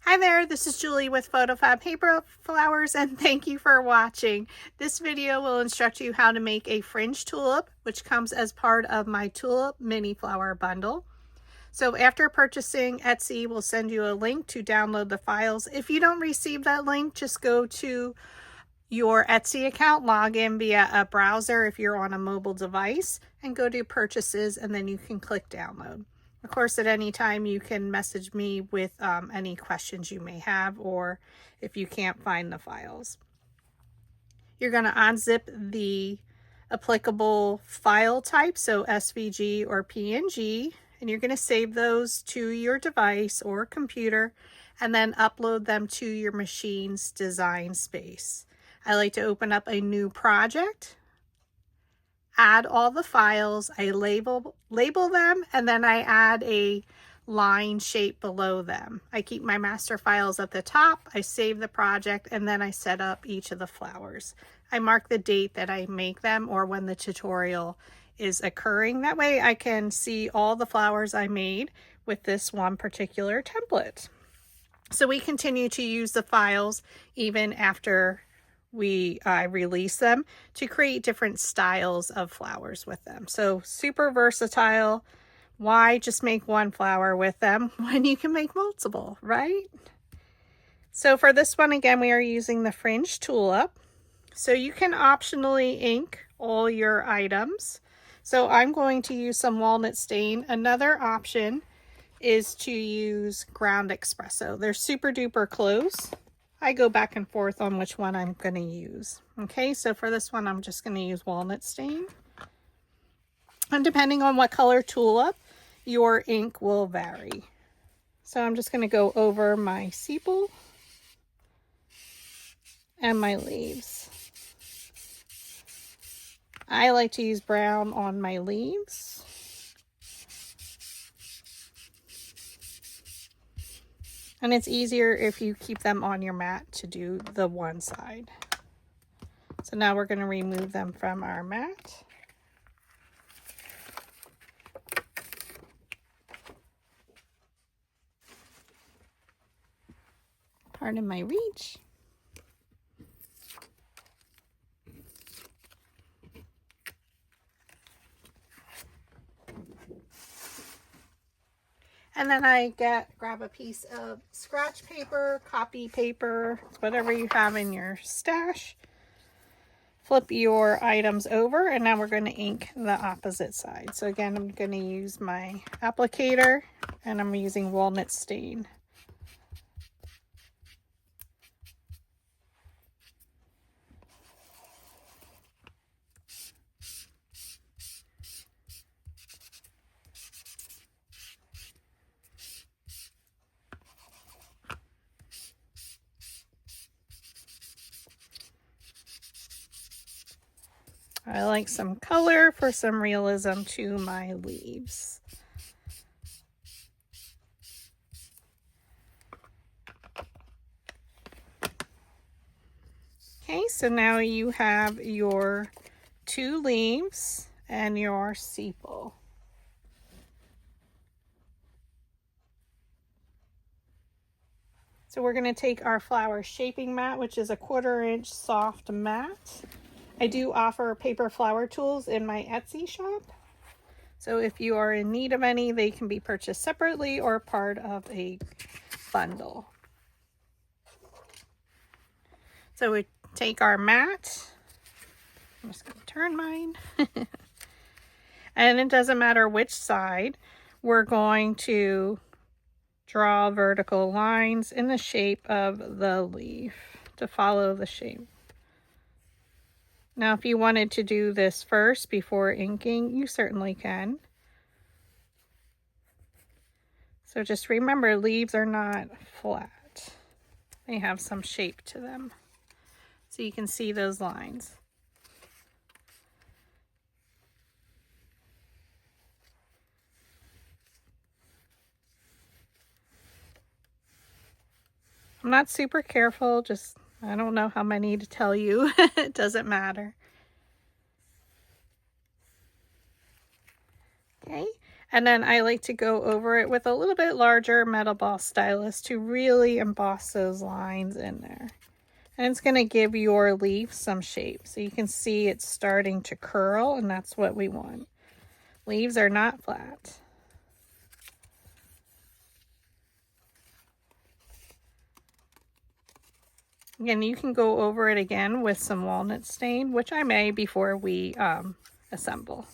Hi there, this is Julie with PhotoFabPaperFlowers and thank you for watching. This video will instruct you how to make a fringed tulip, which comes as part of my Tulip Mini Flower Bundle. So after purchasing, Etsy will send you a link to download the files. If you don't receive that link, just go to your Etsy account, log in via a browser if you're on a mobile device, and go to purchases, and then you can click download. Of course, at any time you can message me with any questions you may have, or if you can't find the files. You're going to unzip the applicable file type, so SVG or PNG, and you're going to save those to your device or computer and then upload them to your machine's design space. I like to open up a new project, add all the files, I label them, and then I add a line shape below them. I keep my master files at the top, I save the project, and then I set up each of the flowers. I mark the date that I make them or when the tutorial is occurring. That way I can see all the flowers I made with this one particular template. So we continue to use the files even after I release them to create different styles of flowers with them. So super versatile. Why just make one flower with them when you can make multiple, right? So for this one, again, we are using the Fringed Tulip. So you can optionally ink all your items. So I'm going to use some walnut stain. Another option is to use ground espresso. They're super duper close. I go back and forth on which one I'm going to use. Okay, so for this one, I'm just going to use walnut stain. And depending on what color tulip, your ink will vary. So I'm just going to go over my sepal and my leaves. I like to use brown on my leaves. And it's easier if you keep them on your mat to do the one side. So now we're going to remove them from our mat. Pardon my reach. And then I grab a piece of scratch paper, copy paper, whatever you have in your stash. Flip your items over, and now we're going to ink the opposite side. So again, I'm going to use my applicator, and I'm using walnut stain. I like some color for some realism to my leaves. Okay, so now you have your two leaves and your sepal. So we're going to take our flower shaping mat, which is a 1/4 inch soft mat. I do offer paper flower tools in my Etsy shop. So if you are in need of any, they can be purchased separately or part of a bundle. So we take our mat. I'm just going to turn mine. And it doesn't matter which side. We're going to draw vertical lines in the shape of the leaf to follow the shape. Now, if you wanted to do this first before inking, you certainly can. So just remember, leaves are not flat. They have some shape to them. So you can see those lines. I'm not super careful, just I don't know how many to tell you. It doesn't matter. Okay, And then I like to go over it with a little bit larger metal ball stylus to really emboss those lines in there. And it's going to give your leaf some shape. So you can see it's starting to curl, and that's what we want. Leaves are not flat. Again, you can go over it again with some walnut stain, which I may before we assemble.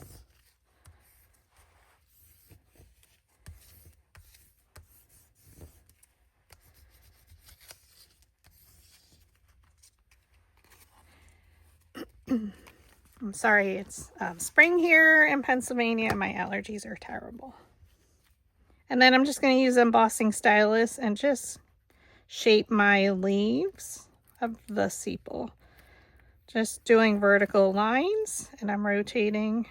I'm sorry, it's spring here in Pennsylvania and my allergies are terrible. And then I'm just going to use Embossing Stylus and just shape my leaves of the sepal. Just doing vertical lines, and I'm rotating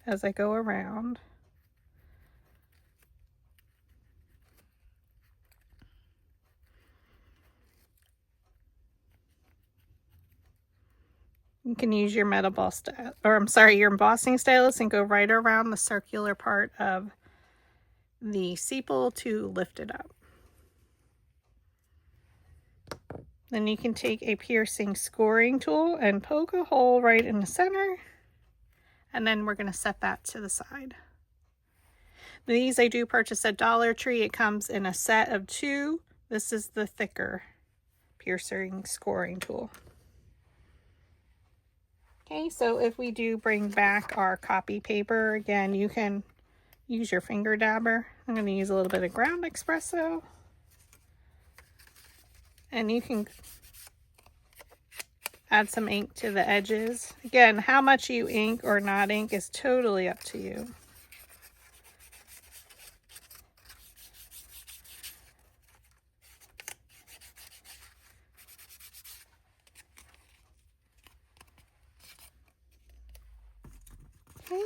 as I go around. You can use your metal ball your embossing stylus and go right around the circular part of the sepal to lift it up. Then you can take a piercing scoring tool and poke a hole right in the center, and then we're going to set that to the side. These I do purchase at Dollar Tree. It comes in a set of 2. This is the thicker piercing scoring tool. Okay, so if we do bring back our copy paper, again, you can use your finger dabber. I'm going to use a little bit of ground espresso. And you can add some ink to the edges. Again, how much you ink or not ink is totally up to you. Okay.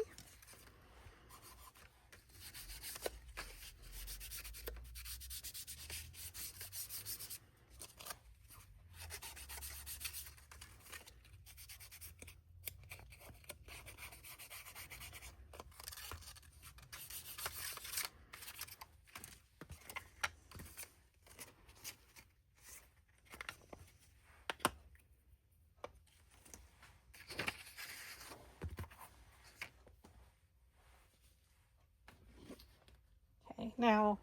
Now,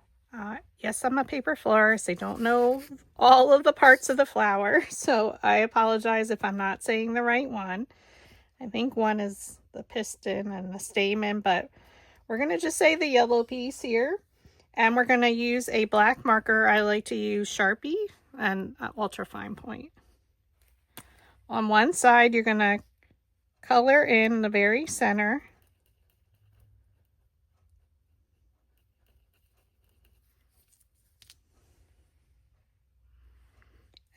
yes, I'm a paper florist. I don't know all of the parts of the flower, so I apologize if I'm not saying the right one. I think one is the piston and the stamen, but we're going to just say the yellow piece here. And we're going to use a black marker. I like to use Sharpie and ultra fine point. On one side, you're going to color in the very center.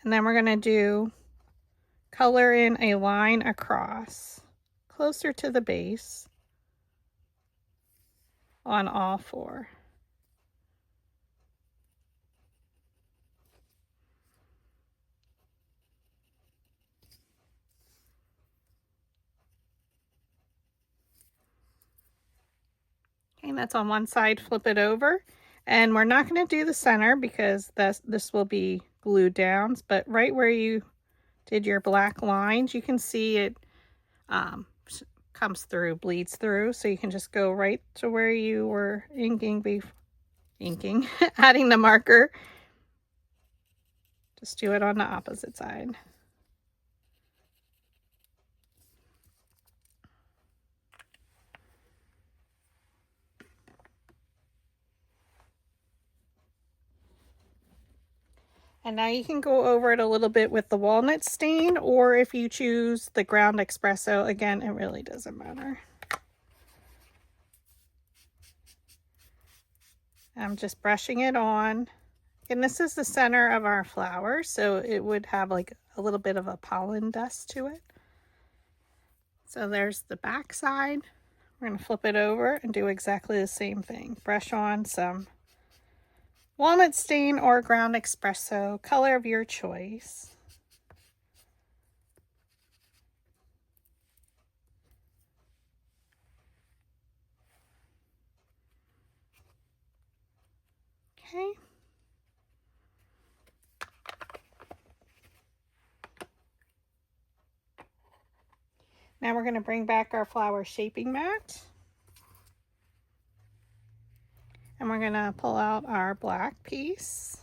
And then we're going to do color in a line across closer to the base on all 4. Okay, that's on one side. Flip it over. And we're not going to do the center because this will be glued down, but right where you did your black lines, you can see it comes through, bleeds through, so you can just go right to where you were adding the marker. Just do it on the opposite side. And now you can go over it a little bit with the walnut stain, or if you choose the ground espresso, again, it really doesn't matter. I'm just brushing it on. And this is the center of our flower, so it would have like a little bit of a pollen dust to it. So there's the back side. We're going to flip it over and do exactly the same thing. Brush on some walnut stain or ground espresso, color of your choice. Okay. Now we're going to bring back our flower shaping mat. And we're going to pull out our black piece.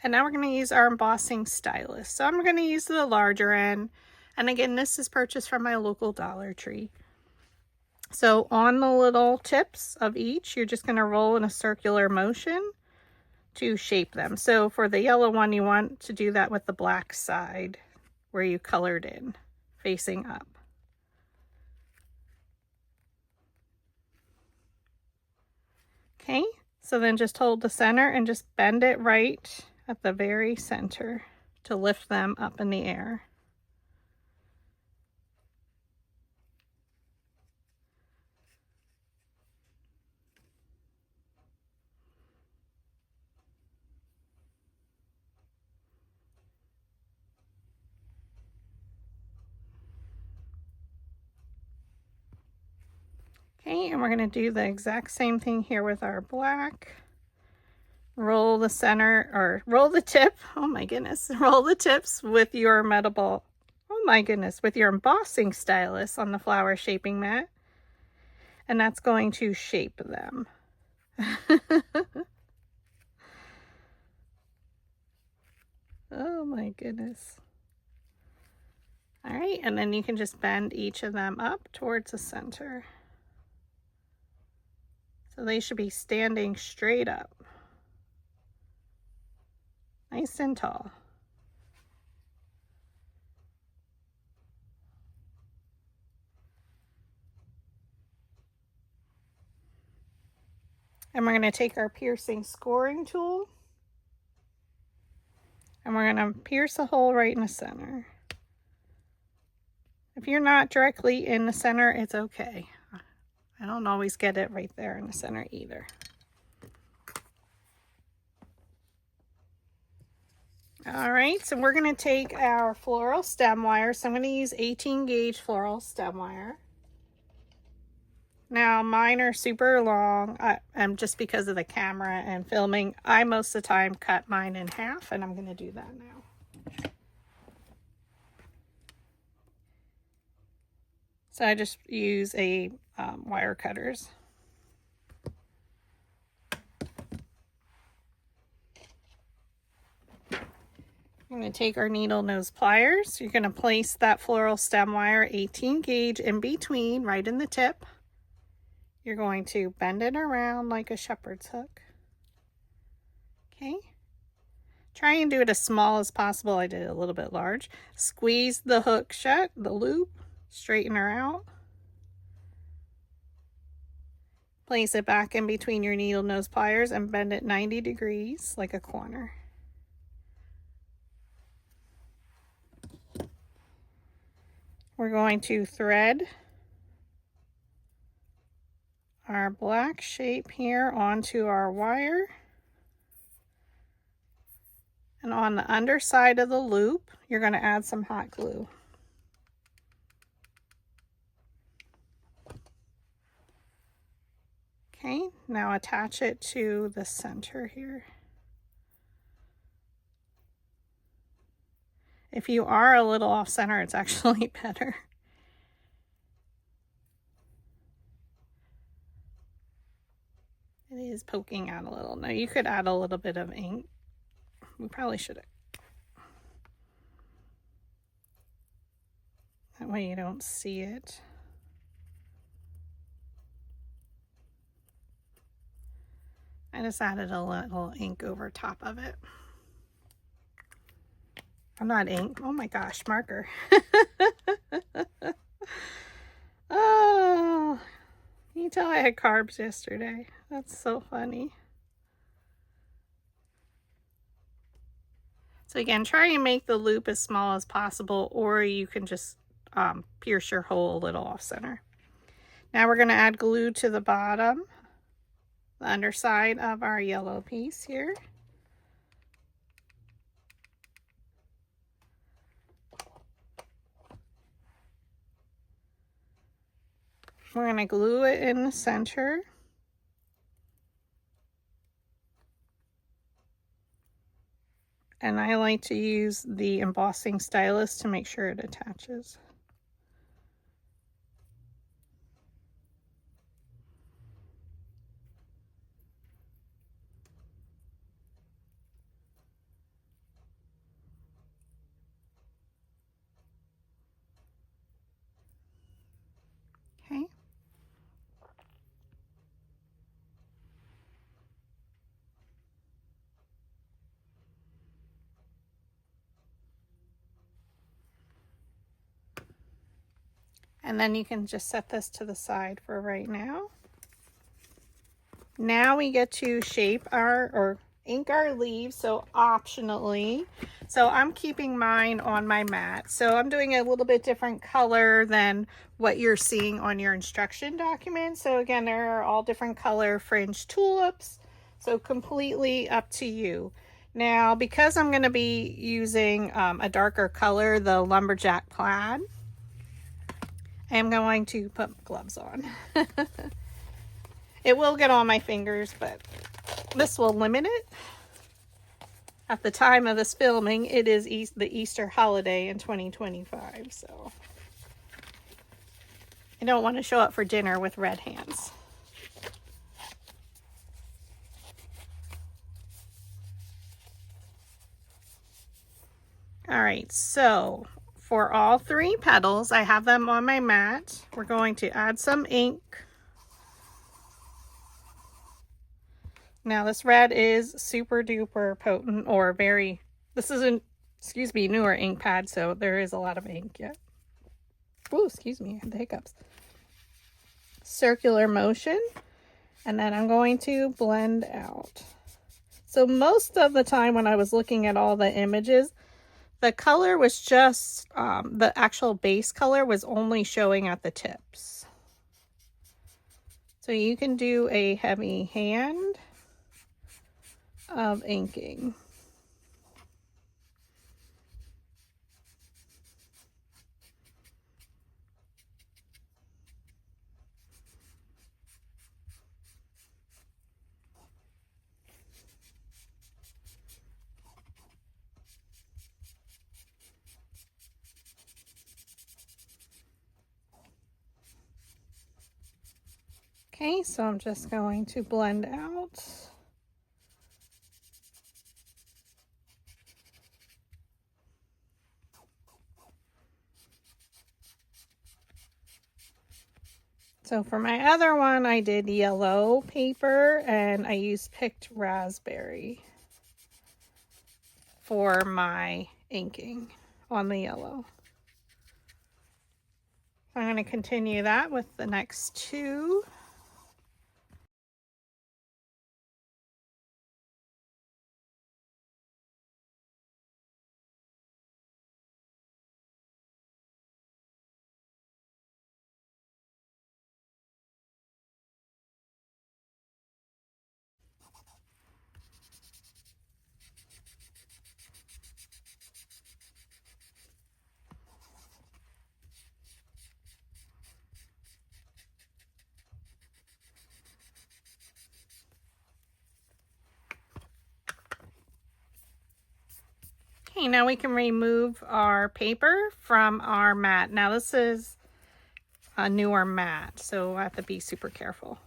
And now we're going to use our embossing stylus. So I'm going to use the larger end. And again, this is purchased from my local Dollar Tree. So on the little tips of each, you're just going to roll in a circular motion to shape them. So for the yellow one, you want to do that with the black side where you colored in, facing up. Okay, so then just hold the center and just bend it right at the very center to lift them up in the air. Okay, and we're going to do the exact same thing here with our black. Roll the center, or roll the tip, oh my goodness, roll the tips with your metable, oh my goodness, with your embossing stylus on the flower shaping mat. And that's going to shape them. Oh my goodness. All right, and then you can just bend each of them up towards the center. So they should be standing straight up. Nice and tall. And we're going to take our piercing scoring tool. And we're going to pierce a hole right in the center. If you're not directly in the center, it's okay. I don't always get it right there in the center either. All right, so we're going to take our floral stem wire. So I'm going to use 18 gauge floral stem wire. Now mine are super long, and just because of the camera and filming, I most of the time cut mine in half, and I'm going to do that now. So I just use a wire cutters. I'm going to take our needle nose pliers. You're going to place that floral stem wire 18 gauge in between, right in the tip. You're going to bend it around like a shepherd's hook. Okay. Try and do it as small as possible. I did it a little bit large. Squeeze the hook shut, the loop, straighten her out. Place it back in between your needle nose pliers and bend it 90 degrees like a corner. We're going to thread our black shape here onto our wire. And on the underside of the loop, you're going to add some hot glue. Okay, now attach it to the center here. If you are a little off center, it's actually better. It is poking out a little. Now you could add a little bit of ink. We probably should have. That way you don't see it. I just added a little ink over top of it. I'm not ink. Oh my gosh, marker. Oh, you can tell I had carbs yesterday. That's so funny. So again, try and make the loop as small as possible, or you can just pierce your hole a little off center. Now we're going to add glue to the bottom, the underside of our yellow piece here. We're going to glue it in the center. And I like to use the Embossing Stylus to make sure it attaches. Okay. And then you can just set this to the side for right now. Now we get to shape our, or ink our leaves, so optionally. So I'm keeping mine on my mat. So I'm doing a little bit different color than what you're seeing on your instruction document. So again, there are all different color fringed tulips. So completely up to you. Now, because I'm going to be using a darker color, the lumberjack plaid, I'm going to put gloves on. It will get on my fingers, but this will limit it. At the time of this filming, it is the Easter holiday in 2025, so I don't want to show up for dinner with red hands. All right, so for all 3 petals, I have them on my mat. We're going to add some ink. Now this red is super duper potent, or very, this isn't, excuse me, newer ink pad, so there is a lot of ink yet. Oh, excuse me, I had the hiccups. Circular motion, and then I'm going to blend out. So most of the time when I was looking at all the images, the color was just, the actual base color was only showing at the tips. So you can do a heavy hand of inking. Okay, so I'm just going to blend out. So for my other one, I did yellow paper and I used picked raspberry for my inking on the yellow. I'm going to continue that with the next 2. Okay, now we can remove our paper from our mat. Now this is a newer mat, so I have to be super careful.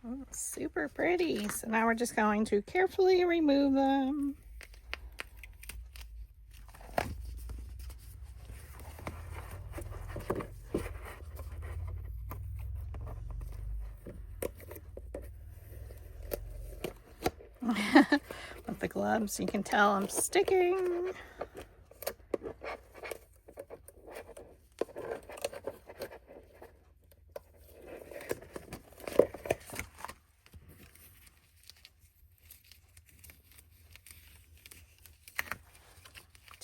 Oh, super pretty. So now we're just going to carefully remove them. With the gloves, you can tell I'm sticking.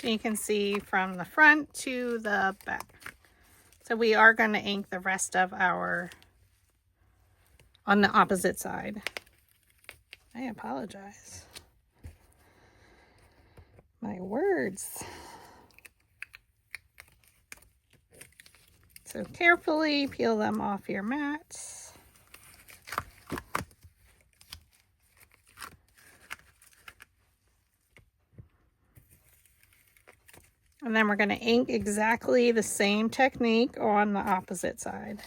You can see from the front to the back. So we are going to ink the rest of our, on the opposite side. I apologize. My words. So carefully peel them off your mats. And then we're going to ink exactly the same technique on the opposite side.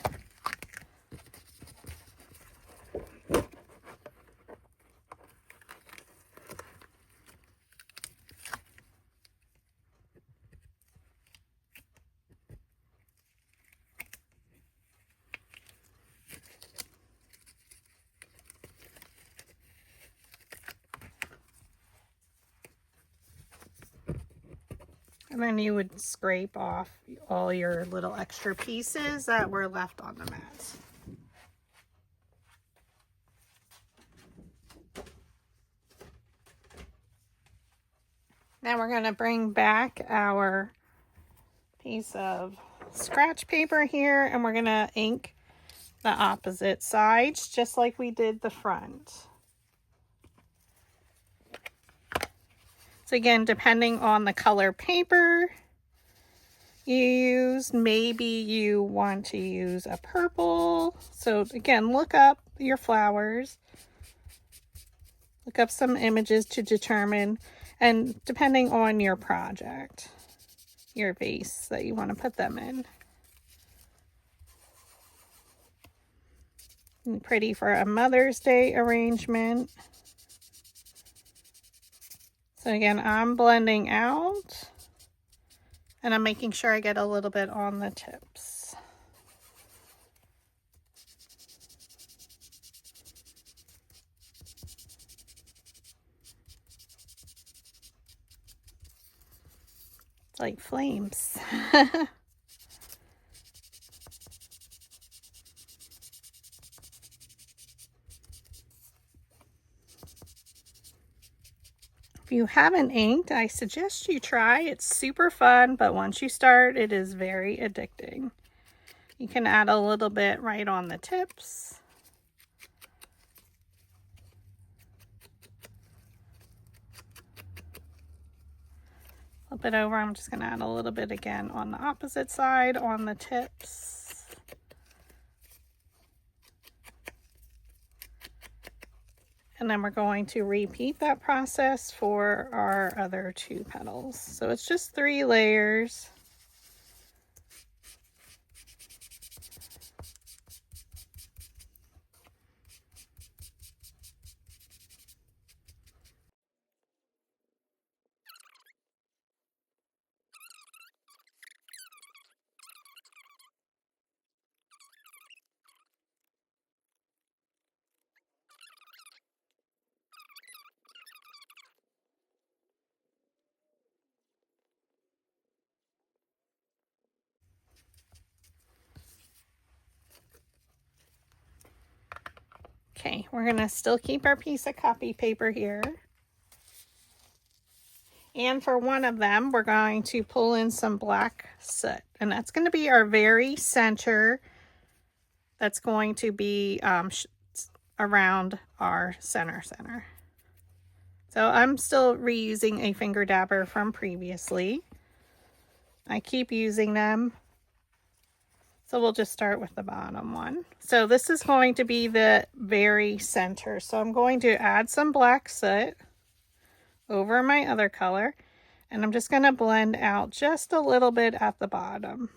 And then you would scrape off all your little extra pieces that were left on the mat. Now we're going to bring back our piece of scratch paper here, and we're going to ink the opposite sides just like we did the front. So again, depending on the color paper you use, maybe you want to use a purple. So again, look up your flowers, look up some images to determine, and depending on your project, your vase that you want to put them in. And pretty for a Mother's Day arrangement. So again, I'm blending out, and I'm making sure I get a little bit on the tips. It's like flames. If you haven't inked, I suggest you try. It's super fun, but once you start, it is very addicting. You can add a little bit right on the tips. Flip it over. I'm just going to add a little bit again on the opposite side on the tips. And then we're going to repeat that process for our other 2 petals. So it's just 3 layers. Okay, we're going to still keep our piece of copy paper here. And for one of them, we're going to pull in some black soot. And that's going to be our very center. That's going to be around our center. So I'm still reusing a finger dabber from previously. I keep using them. So we'll just start with the bottom one. So this is going to be the very center. So I'm going to add some black soot over my other color, and I'm just going to blend out just a little bit at the bottom.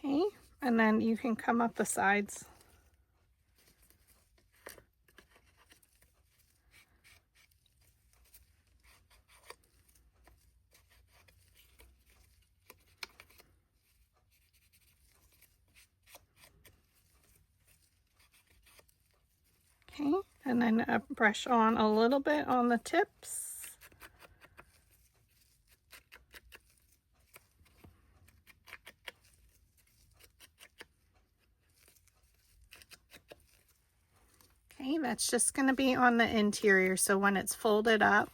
Okay, and then you can come up the sides. Okay, and then brush on a little bit on the tips. Okay, that's just going to be on the interior, so when it's folded up,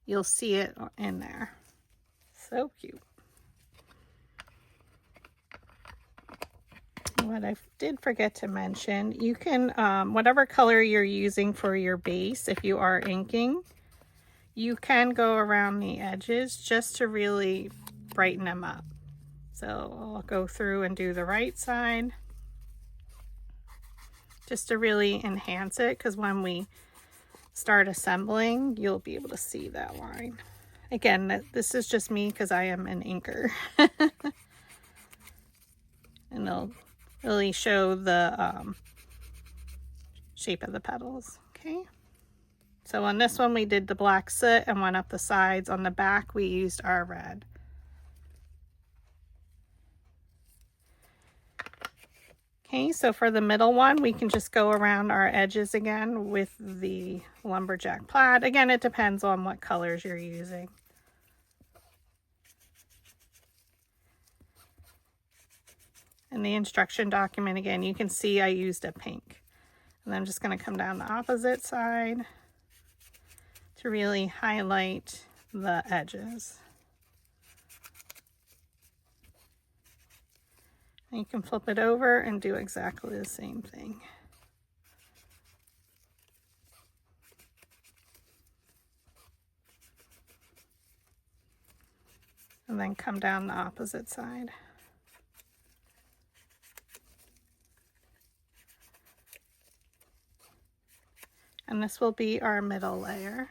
you'll see it in there. So cute. What I did forget to mention, you can, whatever color you're using for your base, if you are inking, you can go around the edges just to really brighten them up. So I'll go through and do the right side just to really enhance it, because when we start assembling, you'll be able to see that line. Again, this is just me because I am an inker. And it'll really show the shape of the petals. Okay. So on this one we did the black soot and went up the sides. On the back we used our red. Okay, so for the middle one we can just go around our edges again with the lumberjack plaid. Again, it depends on what colors you're using. In the instruction document, again, you can see I used a pink. And I'm just going to come down the opposite side to really highlight the edges. And you can flip it over and do exactly the same thing. And then come down the opposite side. And this will be our middle layer.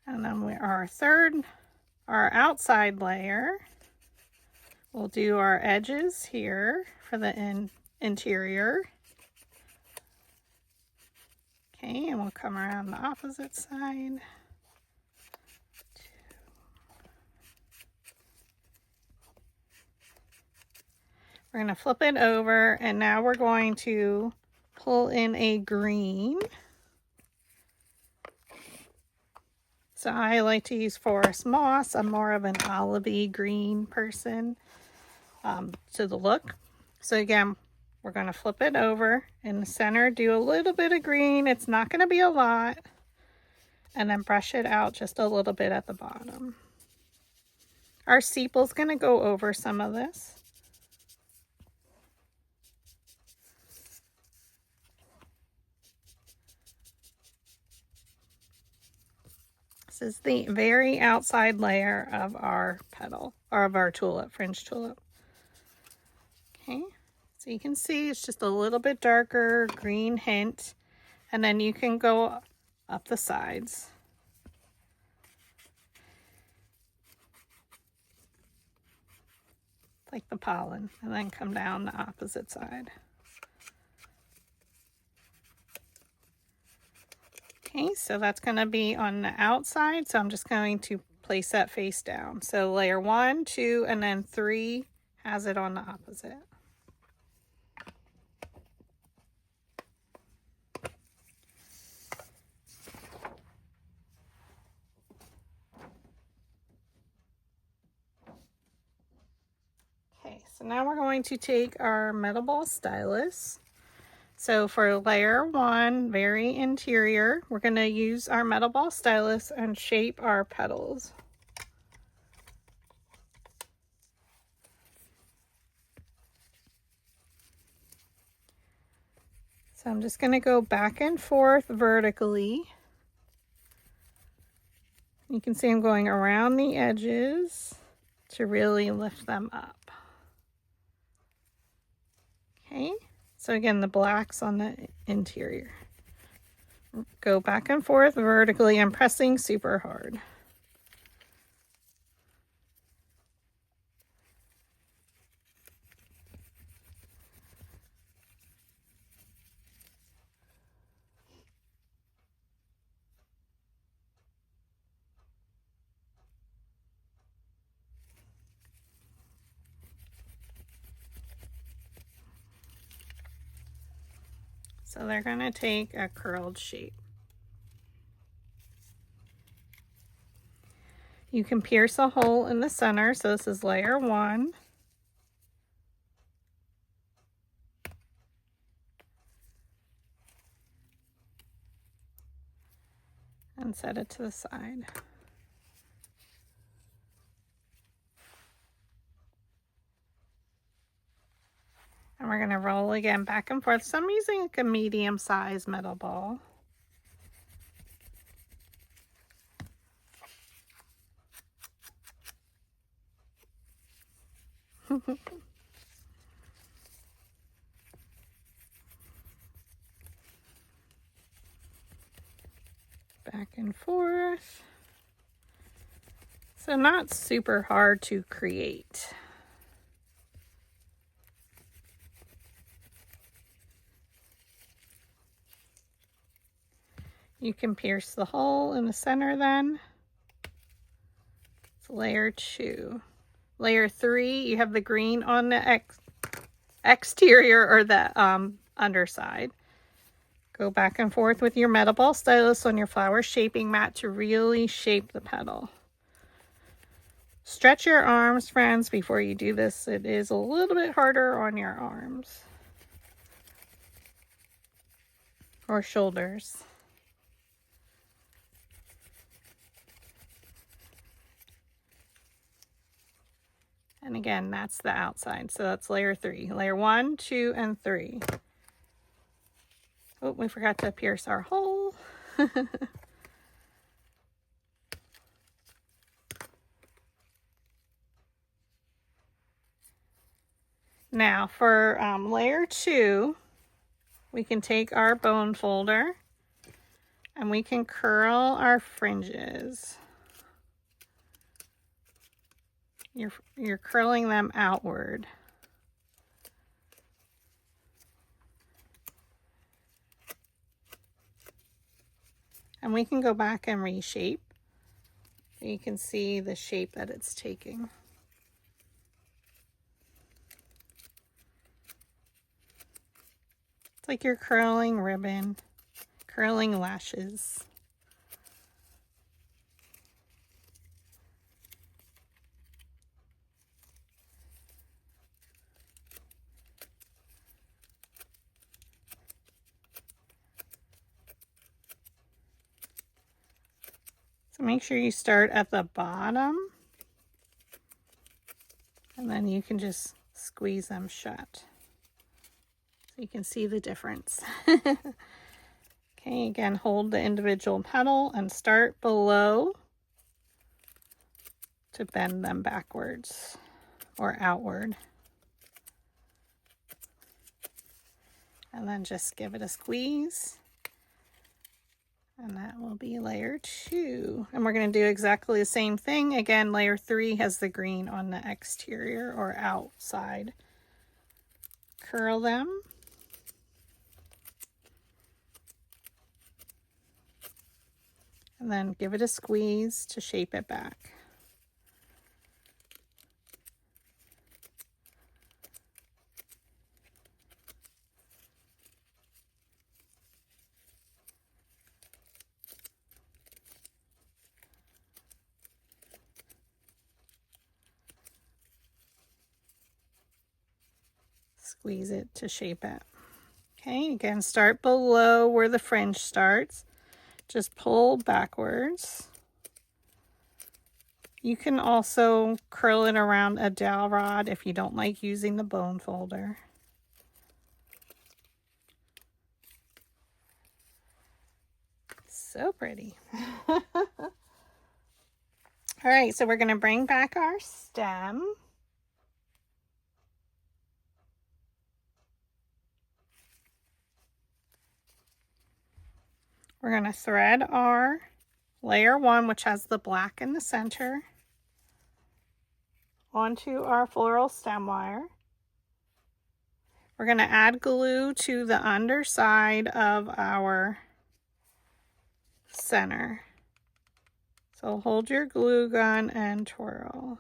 And then our outside layer, we'll do our edges here for the interior. Okay, and we'll come around the opposite side. We're going to flip it over, and now we're going to pull in a green. So I like to use forest moss. I'm more of an olivey green person to the look. So again, we're going to flip it over in the center, do a little bit of green. It's not going to be a lot. And then brush it out just a little bit at the bottom. Our sepal's going to go over some of this. This is the very outside layer of our petal, or of our tulip, fringed tulip. Okay, so you can see it's just a little bit darker, green hint, and then you can go up the sides. Like the pollen, and then come down the opposite side. Okay, so that's going to be on the outside, so I'm just going to place that face down. So layer 1, 2, and then 3 has it on the opposite. Okay, so now we're going to take our metal ball stylus. So for layer 1, very interior, we're going to use our metal ball stylus and shape our petals. So I'm just going to go back and forth vertically. You can see I'm going around the edges to really lift them up. Okay. So again, the black's on the interior. Go back and forth vertically. I'm pressing super hard. So they're going to take a curled shape. You can pierce a hole in the center, so this is layer 1. And set it to the side. And we're going to roll again back and forth. So I'm using like a medium-sized metal ball. Back and forth. So not super hard to create. You can pierce the hole in the center then. It's layer 2. Layer 3, you have the green on the exterior or the underside. Go back and forth with your metal ball stylus on your flower shaping mat to really shape the petal. Stretch your arms, friends, before you do this. It is a little bit harder on your arms or shoulders. And again, that's the outside. So that's layer 3. Layer 1, 2, and 3. Oh, we forgot to pierce our hole. Now for layer 2, we can take our bone folder and we can curl our fringes. You're curling them outward. And we can go back and reshape. You can see the shape that it's taking. It's like you're curling ribbon, curling lashes. So make sure you start at the bottom, and then you can just squeeze them shut. So you can see the difference. Okay, again, hold the individual petal and start below to bend them backwards or outward. And then just give it a squeeze. And that will be layer 2. And we're going to do exactly the same thing. Again, layer 3 has the green on the exterior or outside. Curl them. And then give it a squeeze to shape it back. Squeeze it to shape it. Okay, again, start below where the fringe starts. Just pull backwards. You can also curl it around a dowel rod if you don't like using the bone folder. So pretty. All right, so we're going to bring back our stem. We're going to thread our layer 1, which has the black in the center, onto our floral stem wire. We're going to add glue to the underside of our center. So hold your glue gun and twirl.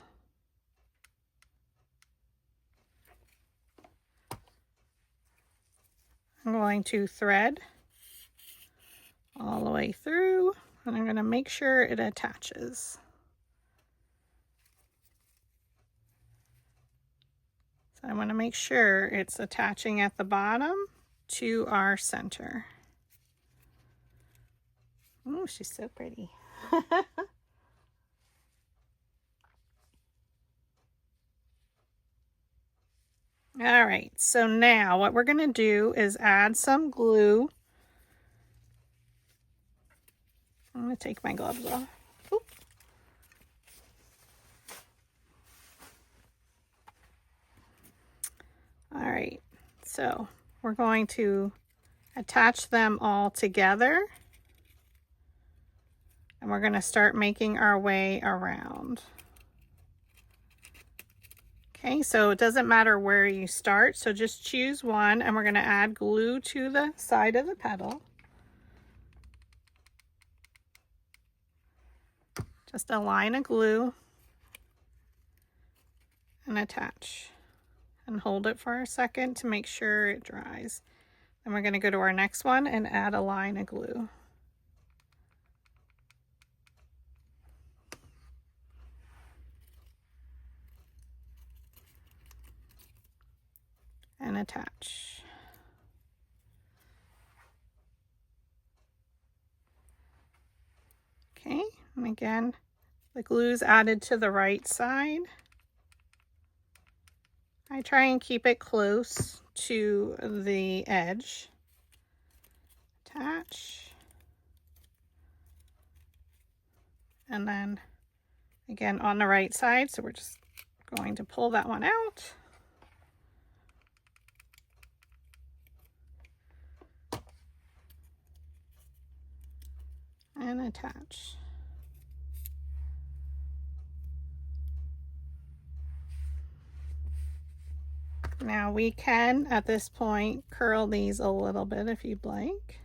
I'm going to thread all the way through, and I'm going to make sure it attaches. So I want to make sure it's attaching at the bottom to our center. Oh, she's so pretty. All right, so now what we're going to do is add some glue. I'm going to take my gloves off. Oop. All right, so we're going to attach them all together, and we're going to start making our way around. Okay, so it doesn't matter where you start, so just choose one, and we're going to add glue to the side of the petal. Just a line of glue and attach. And hold it for a second to make sure it dries. Then we're going to go to our next one and add a line of glue. And attach. Okay, and again, the glue is added to the right side. I try and keep it close to the edge. Attach. And then again on the right side, so we're just going to pull that one out. And attach. Now we can, at this point, curl these a little bit if you'd like.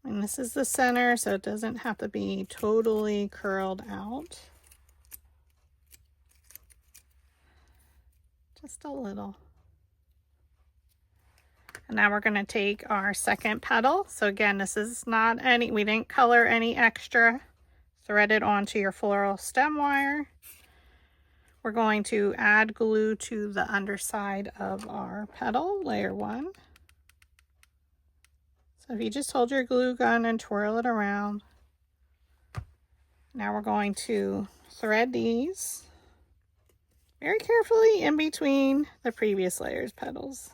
And this is the center, so it doesn't have to be totally curled out. Just a little. And now we're going to take our second petal. So again, this is not any, we didn't color any extra. Thread it onto your floral stem wire. We're going to add glue to the underside of our petal, layer 1. So if you just hold your glue gun and twirl it around. Now we're going to thread these very carefully in between the previous layer's petals.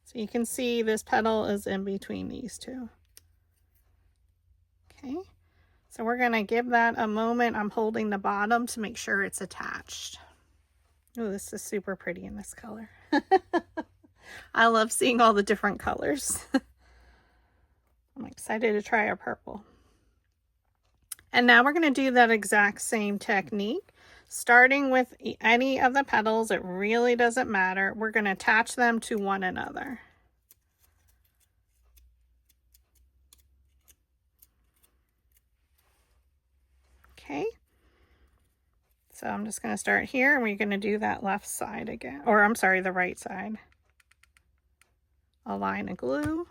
So you can see this petal is in between these two. Okay, so we're going to give that a moment. I'm holding the bottom to make sure it's attached. Oh, this is super pretty in this color. I love seeing all the different colors. I'm excited to try our purple. And now we're going to do that exact same technique. Starting with any of the petals, it really doesn't matter. We're going to attach them to one another. Okay. So I'm just going to start here, and we're going to do that left side again. Or I'm sorry, the right side. A line of glue.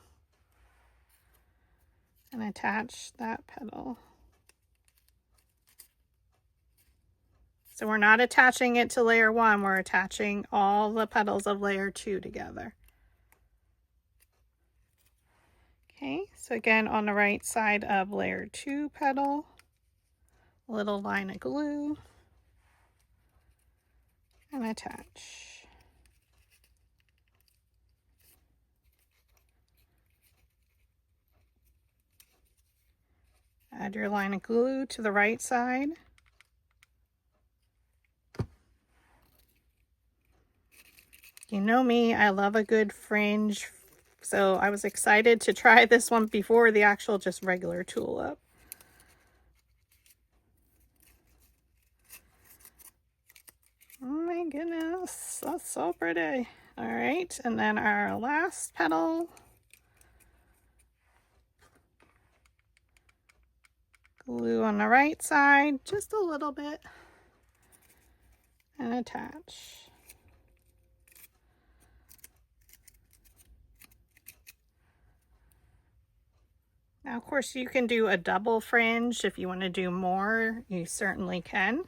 And attach that petal. So we're not attaching it to layer 1, we're attaching all the petals of layer 2 together. Okay, so again on the right side of layer 2 petal, a little line of glue, and attach. Add your line of glue to the right side. You know me, I love a good fringe, so I was excited to try this one before the actual just regular tulip. Oh my goodness, that's so pretty. All right, and then our last petal. Glue on the right side, just a little bit, and attach. Now, of course, you can do a double fringe if you want to do more. You certainly can.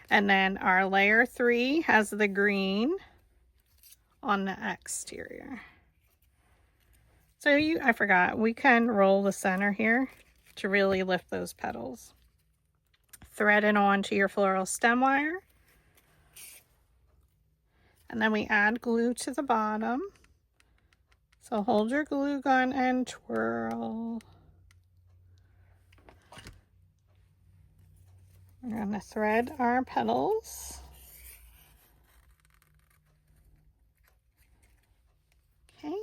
And then our layer 3 has the green on the exterior. So I forgot, we can roll the center here to really lift those petals. Thread it onto your floral stem wire. And then we add glue to the bottom. So hold your glue gun and twirl. We're going to thread our petals. Okay.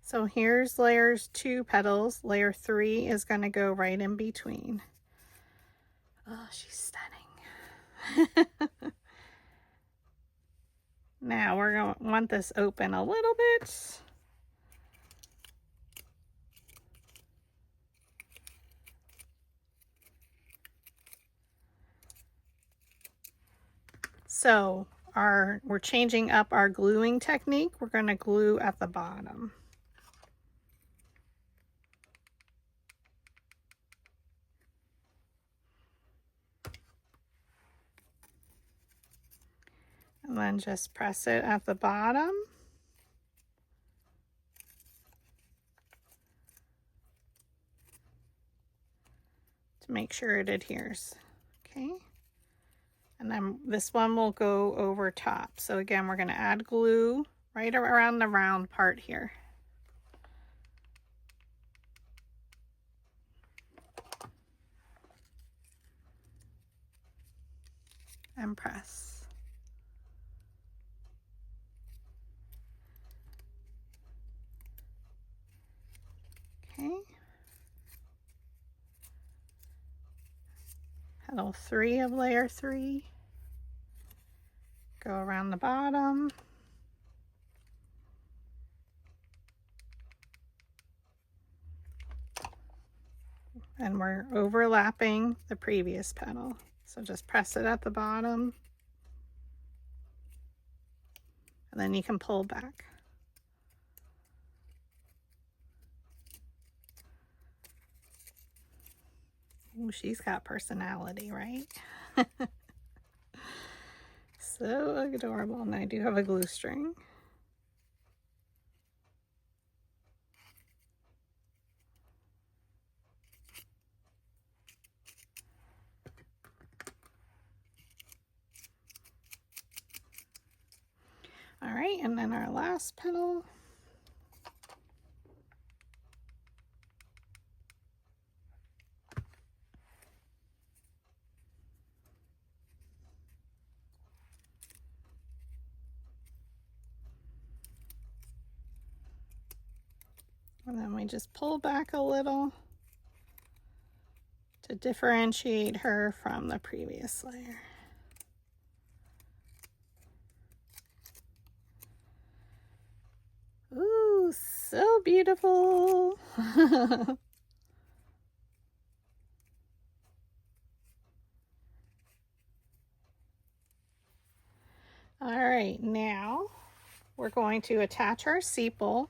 So here's layers 2 petals. Layer 3 is going to go right in between. Oh, she's stunning. Now we're going to want this open a little bit. So we're changing up our gluing technique. We're going to glue at the bottom. And then just press it at the bottom. To make sure it adheres. Okay. And then this one will go over top. So again, we're going to add glue right around the round part here. And press. Okay. Petal 3 of layer 3. Go around the bottom. And we're overlapping the previous petal. So just press it at the bottom. And then you can pull back. Ooh, she's got personality, right? So adorable. And I do have a glue string. All right, and then our last petal. And then we just pull back a little to differentiate her from the previous layer. Ooh, so beautiful. All right, now we're going to attach our sepal.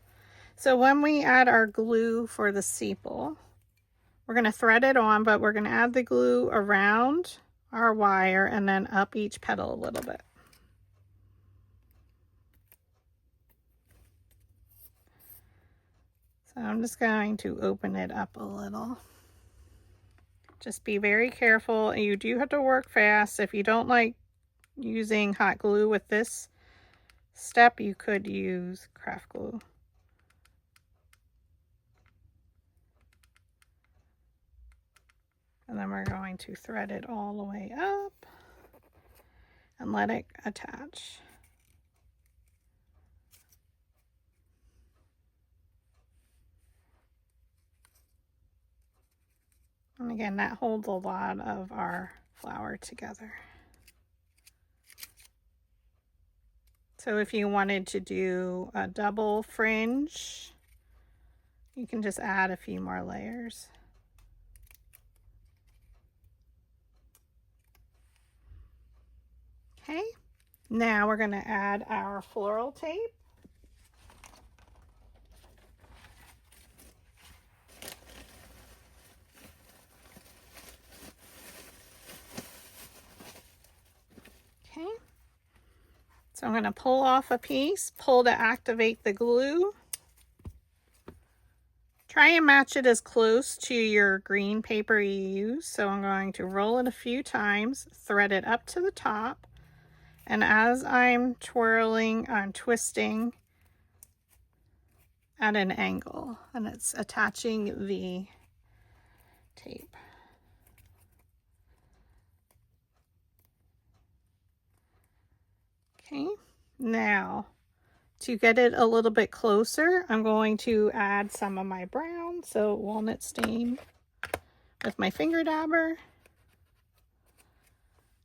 So when we add our glue for the sepal, we're going to thread it on, but we're going to add the glue around our wire and then up each petal a little bit. So I'm just going to open it up a little. Just be very careful. You do have to work fast. If you don't like using hot glue with this step, you could use craft glue. And then we're going to thread it all the way up and let it attach. And again, that holds a lot of our flower together. So if you wanted to do a double fringe, you can just add a few more layers. Okay, now we're going to add our floral tape. Okay. So I'm going to pull off a piece, pull to activate the glue. Try and match it as close to your green paper you use. So I'm going to roll it a few times, thread it up to the top, and as I'm twirling, I'm twisting at an angle, and it's attaching the tape. Okay, now to get it a little bit closer, I'm going to add some of my brown, so walnut stain with my finger dabber.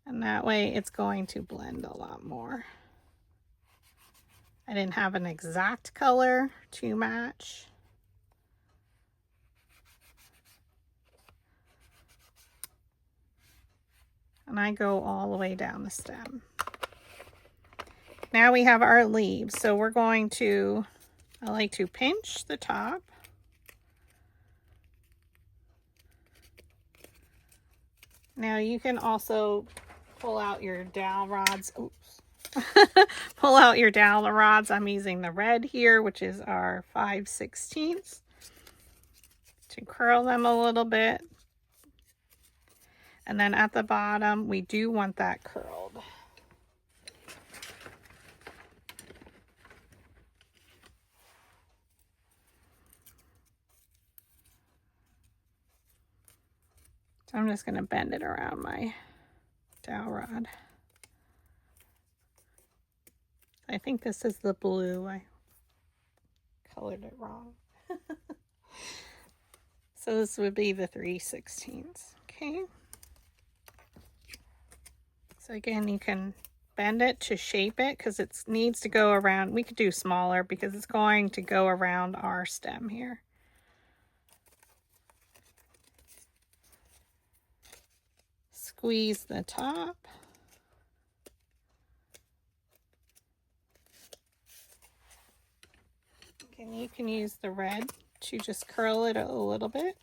And that way it's going to blend a lot more. I didn't have an exact color to match. And I go all the way down the stem. Now we have our leaves, so we're going to, I like to pinch the top. Now you can also pull out your dowel rods. Oops. Pull out your dowel rods. I'm using the red here, which is our 5/16, to curl them a little bit. And then at the bottom, we do want that curled. So I'm just going to bend it around my dowel rod. I think this is the blue. I colored it wrong. So this would be the 3/16. Okay. So again, you can bend it to shape it because it needs to go around. We could do smaller because it's going to go around our stem here. Squeeze the top. And you can use the red to just curl it a little bit.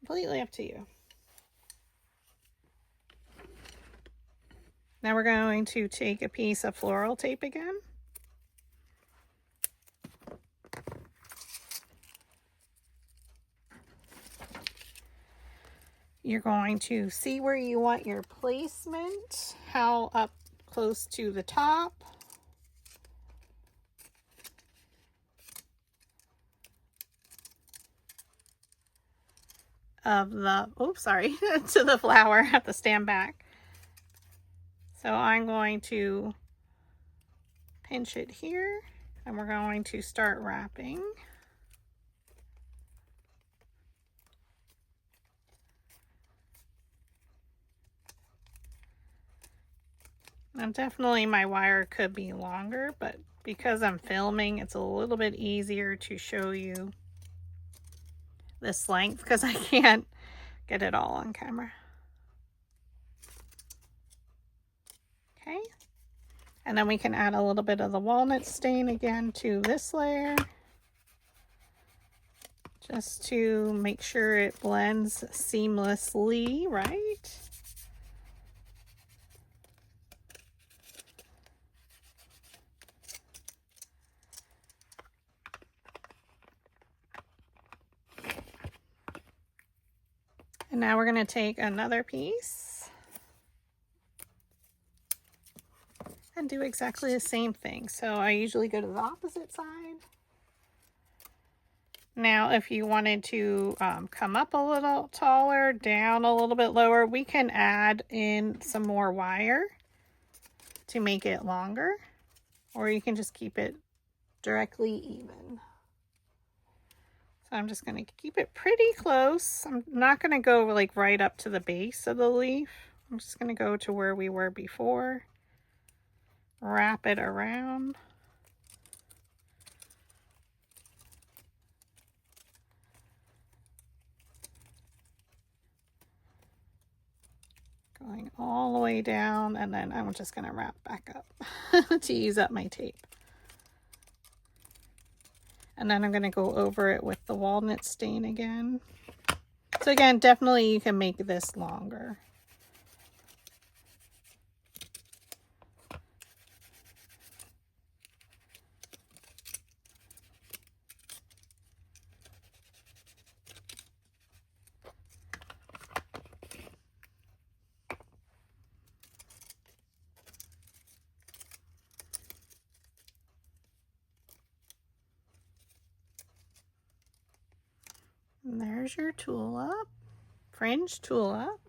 Completely up to you. Now we're going to take a piece of floral tape again. You're going to see where you want your placement, how up close to the top. Of the, oops, sorry, to the flower. I have to stand back. So I'm going to pinch it here, and we're going to start wrapping. Now definitely my wire could be longer, but because I'm filming, it's a little bit easier to show you this length because I can't get it all on camera. Okay, and then we can add a little bit of the walnut stain again to this layer, just to make sure it blends seamlessly, right? And now we're going to take another piece and do exactly the same thing. So I usually go to the opposite side. Now, if you wanted to come up a little taller, down a little bit lower, we can add in some more wire to make it longer, or you can just keep it directly even. So I'm just going to keep it pretty close. I'm not going to go like right up to the base of the leaf. I'm just going to go to where we were before. Wrap it around. Going all the way down, and then I'm just going to wrap back up to use up my tape. And then I'm going to go over it with the walnut stain again. So again, definitely you can make this longer. And there's your tulip, fringed tulip.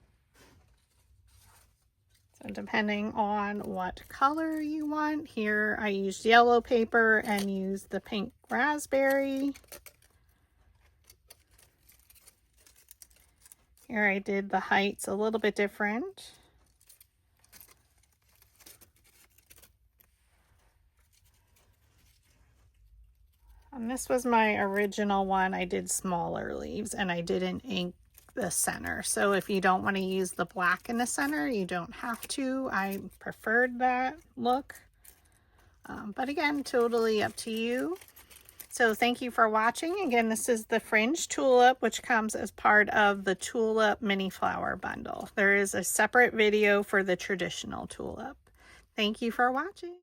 So depending on what color you want, here I used yellow paper and used the pink raspberry. Here I did the heights a little bit different. And this was my original one. I did smaller leaves and I didn't ink the center. So if you don't want to use the black in the center, you don't have to. I preferred that look. But again, totally up to you. So thank you for watching. Again, this is the Fringed Tulip, which comes as part of the Tulip Mini Flower Bundle. There is a separate video for the traditional tulip. Thank you for watching.